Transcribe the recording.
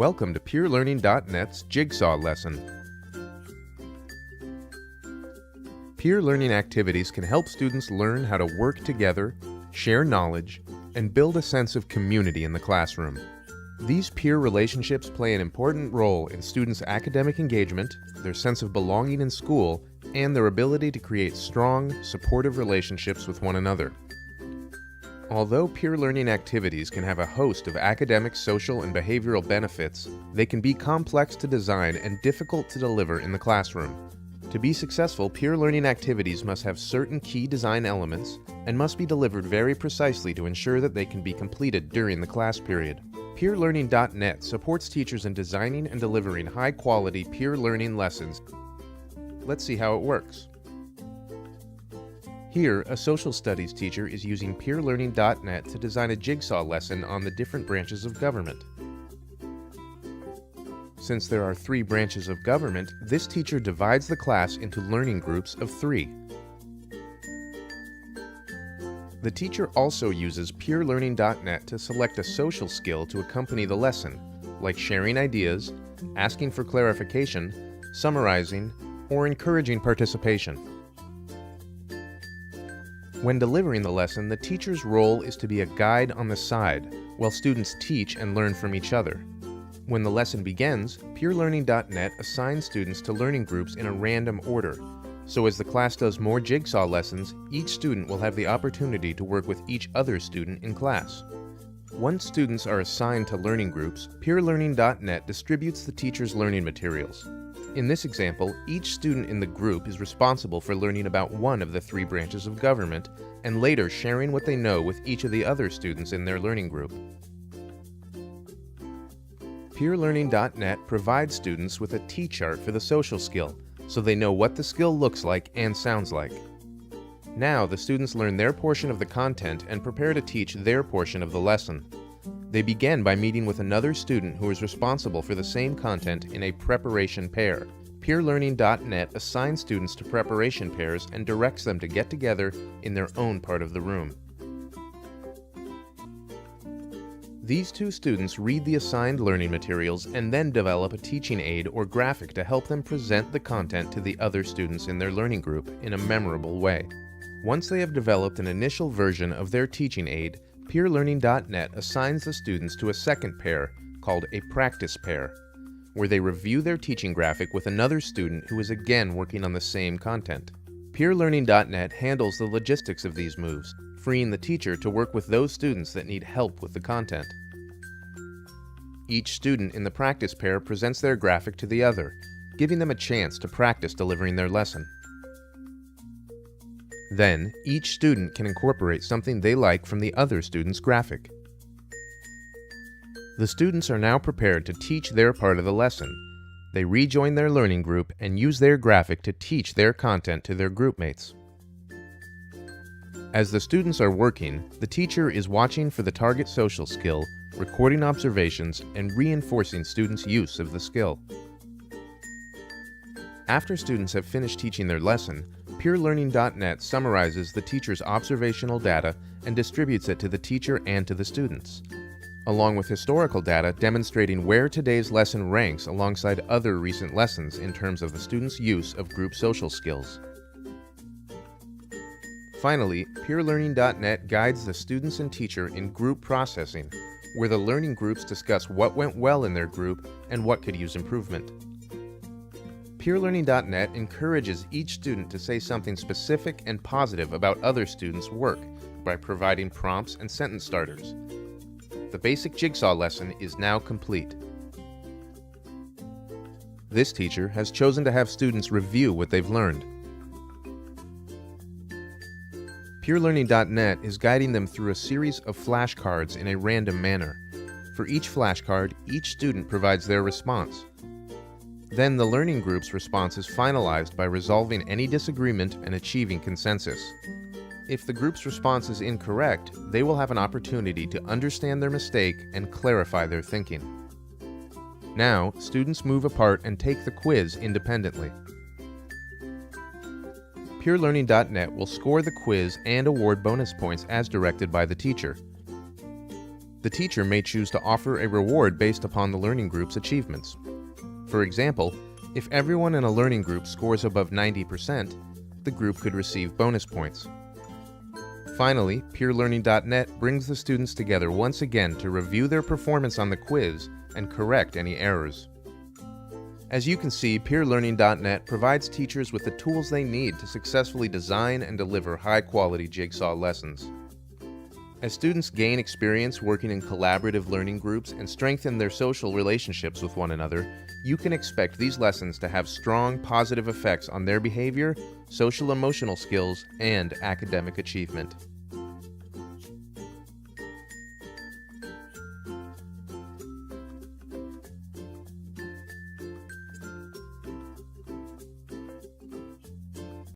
Welcome to PeerLearning.net's Jigsaw lesson. Peer learning activities can help students learn how to work together, share knowledge, and build a sense of community in the classroom. These peer relationships play an important role in students' academic engagement, their sense of belonging in school, and their ability to create strong, supportive relationships with one another. Although peer learning activities can have a host of academic, social, and behavioral benefits, they can be complex to design and difficult to deliver in the classroom. To be successful, peer learning activities must have certain key design elements and must be delivered very precisely to ensure that they can be completed during the class period. PeerLearning.net supports teachers in designing and delivering high-quality peer learning lessons. Let's see how it works. Here, a social studies teacher is using PeerLearning.net to design a jigsaw lesson on the different branches of government. Since there are 3 branches of government, this teacher divides the class into learning groups of 3. The teacher also uses PeerLearning.net to select a social skill to accompany the lesson, like sharing ideas, asking for clarification, summarizing, or encouraging participation. When delivering the lesson, the teacher's role is to be a guide on the side, while students teach and learn from each other. When the lesson begins, PeerLearning.net assigns students to learning groups in a random order, so as the class does more jigsaw lessons, each student will have the opportunity to work with each other student in class. Once students are assigned to learning groups, PeerLearning.net distributes the teacher's learning materials. In this example, each student in the group is responsible for learning about one of the 3 branches of government, and later sharing what they know with each of the other students in their learning group. PeerLearning.net provides students with a T-chart for the social skill, so they know what the skill looks like and sounds like. Now, the students learn their portion of the content and prepare to teach their portion of the lesson. They begin by meeting with another student who is responsible for the same content in a preparation pair. PeerLearning.net assigns students to preparation pairs and directs them to get together in their own part of the room. These 2 students read the assigned learning materials and then develop a teaching aid or graphic to help them present the content to the other students in their learning group in a memorable way. Once they have developed an initial version of their teaching aid, PeerLearning.net assigns the students to a second pair, called a practice pair, where they review their teaching graphic with another student who is again working on the same content. PeerLearning.net handles the logistics of these moves, freeing the teacher to work with those students that need help with the content. Each student in the practice pair presents their graphic to the other, giving them a chance to practice delivering their lesson. Then, each student can incorporate something they like from the other student's graphic. The students are now prepared to teach their part of the lesson. They rejoin their learning group and use their graphic to teach their content to their groupmates. As the students are working, the teacher is watching for the target social skill, recording observations, and reinforcing students' use of the skill. After students have finished teaching their lesson, PeerLearning.net summarizes the teacher's observational data and distributes it to the teacher and to the students, along with historical data demonstrating where today's lesson ranks alongside other recent lessons in terms of the students' use of group social skills. Finally, PeerLearning.net guides the students and teacher in group processing, where the learning groups discuss what went well in their group and what could use improvement. PeerLearning.net encourages each student to say something specific and positive about other students' work by providing prompts and sentence starters. The basic jigsaw lesson is now complete. This teacher has chosen to have students review what they've learned. PeerLearning.net is guiding them through a series of flashcards in a random manner. For each flashcard, each student provides their response. Then the learning group's response is finalized by resolving any disagreement and achieving consensus. If the group's response is incorrect, they will have an opportunity to understand their mistake and clarify their thinking. Now, students move apart and take the quiz independently. PeerLearning.net will score the quiz and award bonus points as directed by the teacher. The teacher may choose to offer a reward based upon the learning group's achievements. For example, if everyone in a learning group scores above 90%, the group could receive bonus points. Finally, PeerLearning.net brings the students together once again to review their performance on the quiz and correct any errors. As you can see, PeerLearning.net provides teachers with the tools they need to successfully design and deliver high-quality Jigsaw lessons. As students gain experience working in collaborative learning groups and strengthen their social relationships with one another, you can expect these lessons to have strong positive effects on their behavior, social emotional skills, and academic achievement.